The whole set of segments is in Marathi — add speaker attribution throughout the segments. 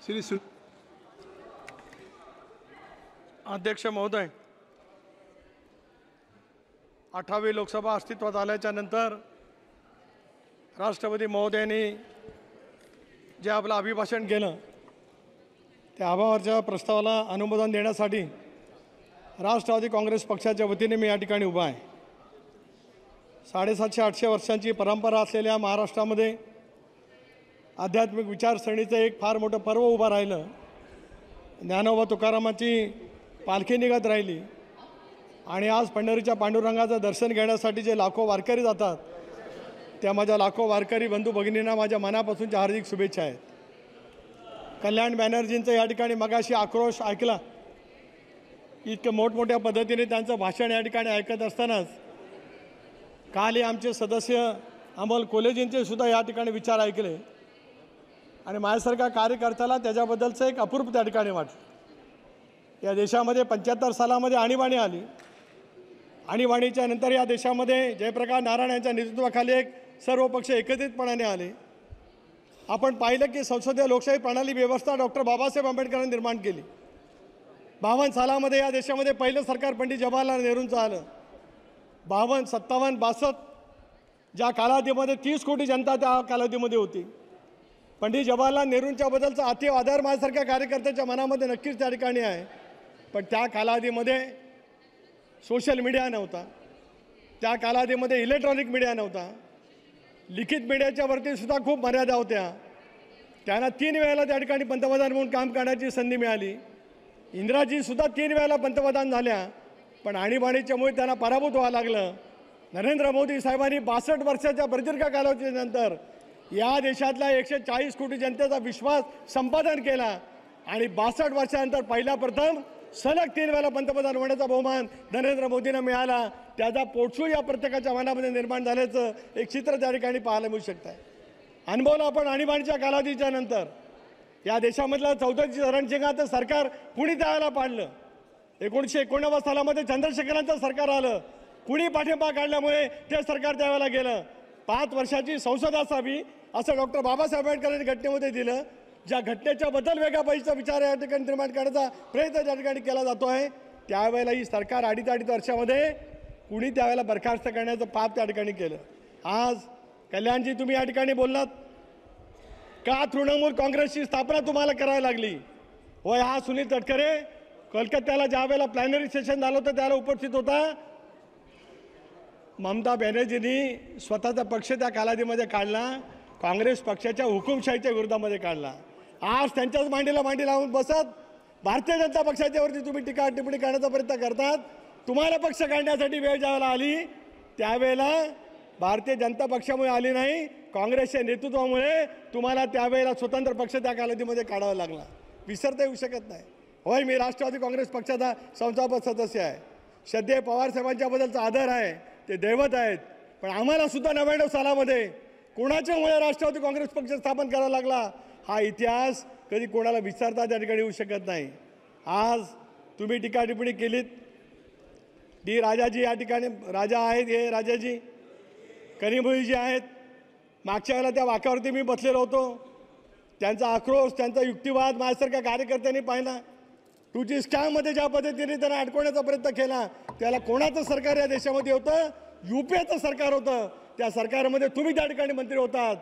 Speaker 1: श्री अध्यक्ष महोदय, 18वी लोकसभा अस्तित्वात आल्याच्या नंतर राष्ट्रपती महोदयांनी जे आपलं अभिभाषण केलं त्या आभाराच्या प्रस्तावाला अनुमोदन देण्यासाठी राष्ट्रवादी काँग्रेस पक्षाच्या वतीने मी या ठिकाणी उभा आहे। 750-800 वर्षांची परंपरा असलेल्या महाराष्ट्रामध्ये आध्यात्मिक विचारसरणीचं एक फार मोठं पर्व उभं राहिलं। ज्ञानोबा तुकारामाची पालखी निघत राहिली आणि आज पंढरीच्या पांडुरंगाचं दर्शन घेण्यासाठी जे लाखो वारकरी जातात त्या माझ्या लाखो वारकरी बंधू भगिनींना माझ्या मनापासूनच्या हार्दिक शुभेच्छा आहेत। कल्याण बॅनर्जींचं या ठिकाणी मगाशी आक्रोश ऐकला। इतकं मोठमोठ्या पद्धतीने त्यांचं भाषण या ठिकाणी ऐकत असतानाच काल आमचे सदस्य अमोल कोलेजींचे सुद्धा या ठिकाणी विचार ऐकले आणि माझ्यासारख्या कार्यकर्त्याला त्याच्याबद्दलचं एक अपूर्व त्या ठिकाणी वाटलं। या देशामध्ये 75 सालामध्ये आणीबाणी आली। आणीबाणीच्या नंतर या देशामध्ये जयप्रकाश नारायण यांच्या नेतृत्वाखाली एक सर्व पक्ष एकत्रितपणाने आले। आपण पाहिलं की संसदीय लोकशाही प्रणाली व्यवस्था डॉक्टर बाबासाहेब आंबेडकरांनी निर्माण केली। 52 सालामध्ये या देशामध्ये पहिलं सरकार पंडित जवाहरलाल नेहरूंचं आलं। 52, 57, 62 ज्या कालावधीमध्ये 30 कोटी जनता त्या कालावधीमध्ये होती। पंडित जवाहरलाल नेहरूंच्या बद्दलचा अतीव आदर माझ्यासारख्या कार्यकर्त्याच्या मनामध्ये नक्कीच त्या ठिकाणी आहे। पण त्या कालावधीमध्ये सोशल मीडिया नव्हता, त्या कालावधीमध्ये इलेक्ट्रॉनिक मीडिया नव्हता, लिखित मीडियाच्या वरती सुद्धा खूप मर्यादा होत्या। त्यांना 3 वेळेला त्या ठिकाणी पंतप्रधान म्हणून काम करण्याची संधी मिळाली। इंदिराजीसुद्धा 3 वेळेला पंतप्रधान झाल्या, पण आणीबाणीच्यामुळे त्यांना पराभूत व्हावं लागलं। नरेंद्र मोदी साहेबांनी 62 वर्षाच्या प्रदीर्घ कालावधीनंतर या देशातल्या 140 कोटी जनतेचा विश्वास संपादन केला आणि 62 वर्षानंतर पहिला प्रथम सलग 3 वेळेला पंतप्रधान होण्याचा बहुमान नरेंद्र मोदींना मिळाला। त्याचा पोटशू या प्रत्येकाच्या मनामध्ये निर्माण झाल्याचं एक चित्र त्या ठिकाणी पाहायला मिळू शकतं आहे। अनुभवलं आपण आणीबाणीच्या कालावधीच्या नंतर या देशामधलं 34 रणशिंगाचं सरकार कुणी त्यावेळेला पाडलं। 1989 सालामध्ये चंद्रशेखरांचं सरकार आलं, कुणी पाठिंबा काढल्यामुळे ते सरकार त्यावेळेला गेलं। 5 वर्षाची संसद असावी असं डॉक्टर बाबासाहेब आंबेडकरांनी घटनेमध्ये दिलं। ज्या घटनेच्या बद्दल वेगळ्या पाहिजेचा विचार या ठिकाणी निर्माण करण्याचा प्रयत्न त्या ठिकाणी केला जातो आहे। त्यावेळेला ही सरकार अडीच वर्षामध्ये कुणी त्यावेळेला बरखास्त करण्याचं पाप त्या ठिकाणी केलं। आज कल्याणजी तुम्ही या ठिकाणी बोललात का तृणमूल काँग्रेसची स्थापना तुम्हाला करावी लागली? होय, हा सुनील तटकरे कोलकात्याला ज्या वेळेला प्लॅनरी सेशन झालं होतं त्याला उपस्थित होता। ममता बॅनर्जींनी स्वतःचा पक्ष त्या कालावधीमध्ये काढला, काँग्रेस पक्षाच्या हुकुमशाहीच्या विरोधामध्ये काढला। आज त्यांच्याच मांडीला मांडी लावून बसत भारतीय जनता पक्षाच्यावरती तुम्ही टीका टिप्पणी करण्याचा प्रयत्न करतात। तुम्हाला पक्ष काढण्यासाठी वेळ ज्यावेळेला आली त्यावेळेला भारतीय जनता पक्षामुळे आली नाही, काँग्रेसच्या नेतृत्वामुळे तुम्हाला त्यावेळेला स्वतंत्र पक्ष त्या कालावधीमध्ये काढावा लागला। विसरता येऊ शकत नाही। होय, मी राष्ट्रवादी काँग्रेस पक्षाचा संस्थापक सदस्य आहे। श्रद्धेय पवारसाहेबांच्याबद्दलचा आदर आहे, ते दैवत आहेत। पण आम्हाला सुद्धा 99 सालामध्ये कोणाच्यामुळे राष्ट्रवादी काँग्रेस पक्ष स्थापन करावा लागला हा इतिहास कधी कोणाला विसरता त्या ठिकाणी येऊ शकत नाही। आज तुम्ही टीका टिप्पणी केलीत, डी राजाजी या ठिकाणी राजा आहेत, हे राजाजी कनिमोळीजी आहेत। मागच्या वेळेला त्या वाक्यावरती मी बसलेलो होतो। त्यांचा आक्रोश, त्यांचा युक्तिवाद माझ्यासारख्या कार्यकर्त्यांनी पाहिला। 2G स्कॅममध्ये ज्या पद्धतीने त्यांना अडकवण्याचा प्रयत्न केला त्याला कोणाचं सरकार या देशामध्ये होतं? UPAचं सरकार होतं। त्या सरकारमध्ये तुम्ही त्या ठिकाणी मंत्री होतात।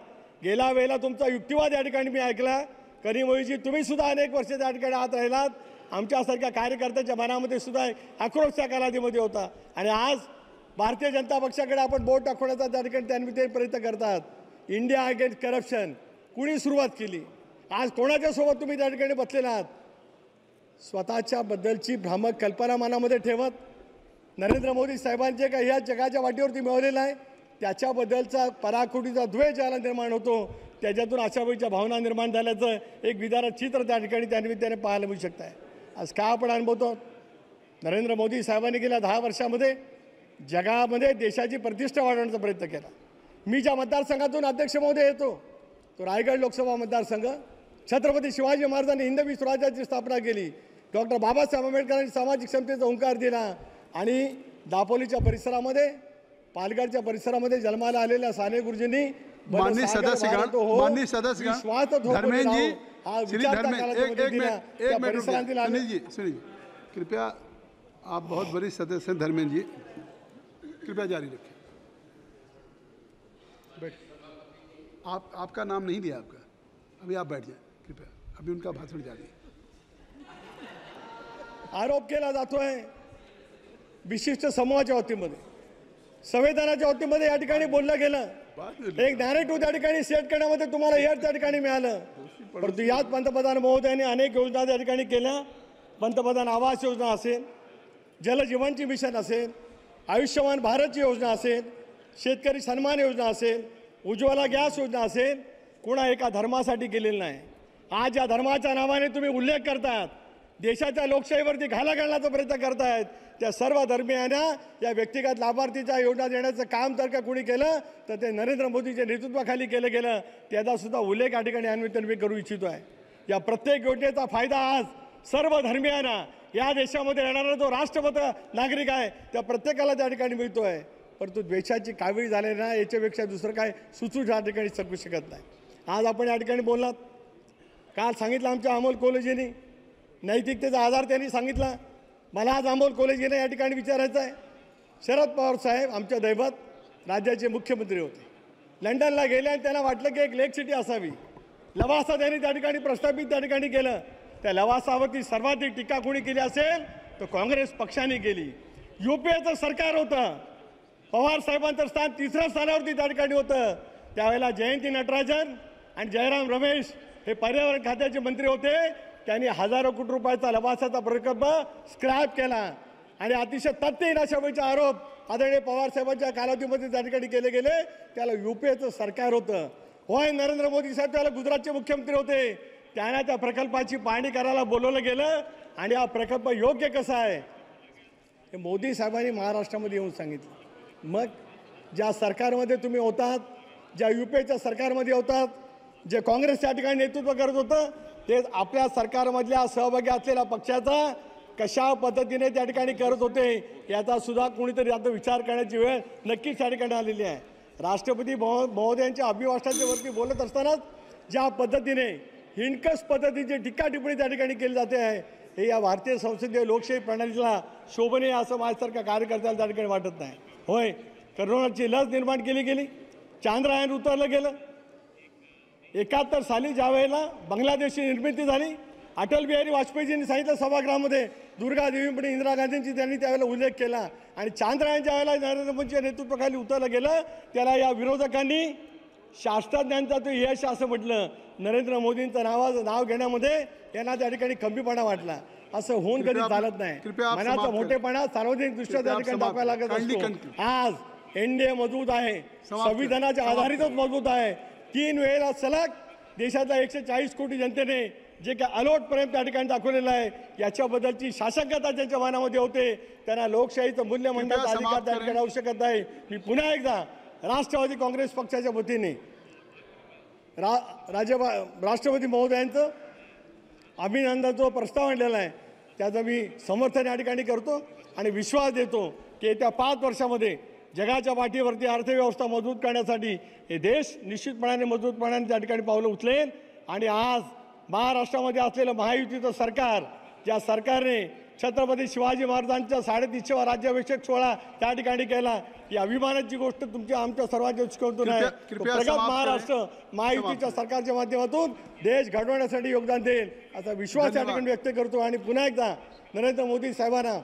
Speaker 1: गेल्या वेळेला तुमचा युक्तिवाद या ठिकाणी मी ऐकला। कनिमोळीजी तुम्ही सुद्धा अनेक वर्ष त्या ठिकाणी आत राहिलात। आमच्यासारख्या कार्यकर्त्याच्या मनामध्ये सुद्धा आक्रोश त्या कालावधीमध्ये होता आणि आज भारतीय जनता पक्षाकडे आपण बोट दाखवण्याचा त्या ठिकाणी त्यांनी ते प्रयत्न करतात। इंडिया अगेन्स्ट करप्शन कुणी सुरुवात केली? आज कोणाच्या सोबत तुम्ही त्या ठिकाणी बसलेला आहात? स्वतःच्या बद्दलची भ्रामक कल्पना मनामध्ये ठेवत नरेंद्र मोदी साहेबांचे काही ह्या जगाच्या वाटेवरती मिळवलेलं आहे त्याच्याबद्दलचा पराकोटीचा द्वेष ज्याला निर्माण होतो त्याच्यातून आशावादीच्या भावना निर्माण झाल्याचं एक विदारक चित्र त्या ठिकाणी त्यानिमित्ताने पाहायला मिळू शकतं आहे। आज का आपण अनुभवतो? नरेंद्र मोदी साहेबांनी गेल्या 10 वर्षामध्ये जगामध्ये देशाची प्रतिष्ठा वाढवण्याचा प्रयत्न केला। मी ज्या मतदारसंघातून अध्यक्ष महोदय येतो तो रायगड लोकसभा मतदारसंघ। छत्रपती शिवाजी महाराजांनी हिंदवी स्वराज्याची स्थापना केली। डॉक्टर बाबासाहेब आंबेडकरांनी सामाजिक समतेचा ओंकार दिला आणि दापोलीच्या परिसरामध्ये, पालघरच्या परिसरामध्ये जन्माला आलेल्या साने गुरुजींनी
Speaker 2: माननीय सदस्यगण, माननीय सदस्यगण, धर्मेंद्र जी, श्री धर्मेंद्र, एक मिनट सुनील जी, कृपया, आप बहुत वरिष्ठ सदस्य हैं धर्मेंद्र जी, कृपया जारी रखें। बैठ, आपका नाम नहीं दिया आपका, अभी आप बैठ जाए कृपया, अभी उनका भाषण जारी है।
Speaker 1: आरोप केला जातोय विशिष्ट समूहाच्या बाबतीमध्ये, संविधानाच्या बाबतीमध्ये या ठिकाणी बोललं गेलं, एक नॅरेटिव्ह त्या ठिकाणी सेट करण्यामध्ये तुम्हाला यश त्या ठिकाणी मिळालं, परंतु याच पंतप्रधान महोदयांनी अनेक योजना त्या ठिकाणी केल्या. पंतप्रधान आवास योजना असेल, जलजीवनची मिशन असेल, आयुष्यमान भारतची योजना असेल, शेतकरी सन्मान योजना असेल, उज्ज्वला गॅस योजना असेल, कोणा एका धर्मासाठी केलेलं नाही. आज या धर्माच्या नावाने तुम्ही उल्लेख करतात, देशाच्या लोकशाहीवरती घाला घालण्याचा प्रयत्न करतायत. त्या सर्व धर्मियांना या व्यक्तिगत लाभार्थीच्या योजना देण्याचं काम जर का कोणी केलं तर ते नरेंद्र मोदीच्या नेतृत्वाखाली केलं गेलं, त्याचा सुद्धा उल्लेख या ठिकाणी अन्वितन मी करू इच्छितो आहे. या प्रत्येक योजनेचा फायदा आज सर्व धर्मियांना, या देशामध्ये राहणारा जो राष्ट्रपत नागरिक आहे त्या प्रत्येकाला त्या ठिकाणी मिळतो आहे. परंतु द्वेषाची कावीळ झाले ना, याच्यापेक्षा दुसरं काय सुचू या ठिकाणी शकू शकत नाही. आज आपण या ठिकाणी बोललात, काल सांगितलं आमच्या अमोल कोल्हेजींनी, नैतिकतेचा आधार त्यांनी सांगितला. मला आज अमोल कोल्हेजींना या ठिकाणी विचारायचं आहे, शरद पवार साहेब आमच्या दैवत राज्याचे मुख्यमंत्री होते, लंडनला गेले आणि त्यांना वाटलं की एक लेक सिटी असावी. लवासा त्यांनी त्या ठिकाणी प्रस्थापित त्या ठिकाणी केलं. त्या लवासावरती सर्वाधिक टीका कोणी केली असेल तर काँग्रेस पक्षाने केली. UPAचं सरकार होतं, पवार साहेबांचं स्थान तिसऱ्या स्थानावरती त्या ठिकाणी होतं. त्यावेळेला जयंती नटराजन आणि जयराम रमेश हे पर्यावरण खात्याचे मंत्री होते. त्यांनी हजारो कोटी रुपयाचा लवासाचा प्रकल्प स्क्रॅप केला आणि अतिशय तथ्यहीन अशा आरोप आदरणीय पवार साहेबांच्या कालावधीमध्ये त्या ठिकाणी केले गेले. त्याला UPAचं सरकार होतं. होय, नरेंद्र मोदी साहेब त्याला गुजरातचे मुख्यमंत्री होते. त्यांना त्या प्रकल्पाची पाहणी करायला बोलवलं गेलं आणि हा प्रकल्प योग्य कसा आहे हे मोदी साहेबांनी महाराष्ट्रामध्ये येऊन सांगितलं. मग ज्या सरकारमध्ये तुम्ही होतात, ज्या UPAच्या सरकारमध्ये होतात, जे काँग्रेस त्या ठिकाणी नेतृत्व करत होतं, ते आपल्या सरकारमधल्या सहभागी असलेल्या पक्षाचा कशा पद्धतीने त्या ठिकाणी करत होते याचा सुद्धा कोणीतरी आता विचार करण्याची वेळ नक्कीच त्या ठिकाणी आलेली आहे. राष्ट्रपती महोदयांच्या अभिभाषणाच्या वरती बोलत असतानाच ज्या पद्धतीने हिणकस पद्धतीची टीका टिप्पणी त्या ठिकाणी केली जाते आहे, हे या भारतीय संसदीय लोकशाही प्रणालीला शोभनीय असं माझ्यासारख्या कार्यकर्त्याला त्या ठिकाणी वाटत नाही. होय, कोरोनाची लस निर्माण केली गेली, चांद्रयान उतरलं गेलं. 71 साली ज्या वेळेला बांगलादेशची निर्मिती झाली, अटल बिहारी वाजपेयीजींनी सांगितलं सभागृहामध्ये, दुर्गादेवीपणे इंदिरा गांधींची त्यांनी त्यावेळेला उल्लेख केला. आणि चांद्रयान ज्या वेळेला नरेंद्र मोदीच्या नेतृत्वाखाली उतरलं गेलं, त्याला या विरोधकांनी शास्त्रज्ञांचा तो यश असं म्हटलं. नरेंद्र मोदींचं नाव घेण्यामध्ये यांना त्या ठिकाणी कमीपणा वाटला. असं होऊन कधी चालत नाही. मनाचा मोठेपणा सार्वजनिक दृष्ट्या त्या ठिकाणी दाखवायला लागत असतो. आज NDA मजबूत आहे, संविधानाच्या आधारितच मजबूत आहे. 3 वेळेला सलग देशातल्या 140 कोटी जनतेने जे काय अलोट प्रेम त्या ठिकाणी दाखवलेलं आहे, याच्याबद्दलची शासकता ज्यांच्या मनामध्ये होते त्यांना लोकशाहीचं मूल्य म्हणण्याचा अधिकार त्या ठिकाणी राहू शकत नाही. मी पुन्हा एकदा राष्ट्रवादी काँग्रेस पक्षाच्या वतीने राष्ट्रपती महोदयांचं अभिनंदनाचा प्रस्ताव आणलेला आहे, त्याचं मी समर्थन या ठिकाणी करतो आणि विश्वास देतो की येत्या 5 वर्षामध्ये जगाच्या पाठीवरती अर्थव्यवस्था मजबूत करण्यासाठी हे देश निश्चितपणाने मजबूतपणाने त्या ठिकाणी पावलं उचलेल. आणि आज महाराष्ट्रामध्ये असलेलं महायुतीचं सरकार, ज्या सरकारने छत्रपती शिवाजी महाराजांचा 350वा राज्याभिषेक सोहळा त्या ठिकाणी केला, ही अभिमानाची गोष्ट तुमच्या आमच्या सर्वांच्या दृष्टिकोनातून आहे. प्रगत महाराष्ट्र महायुतीच्या सरकारच्या माध्यमातून देश घडवण्यासाठी योगदान देईल असा विश्वास या ठिकाणी व्यक्त करतो. आणि पुन्हा एकदा नरेंद्र मोदी साहेबांना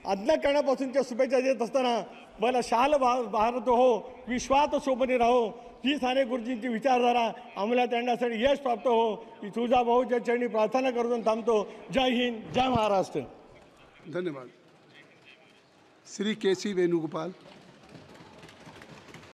Speaker 1: अंतःकरणापासूनच्या शुभेच्छा देत असताना, मला शाल भारत हो, विश्वात शोभने राहो, ही साने गुरुजींची विचारधारा अंमलात आणण्यासाठी यश प्राप्त हो, ही तुझा भाऊच्या चरणी प्रार्थना करून थांबतो. जय हिंद, जय महाराष्ट्र.
Speaker 2: धन्यवाद. श्री KC वेणुगोपाल.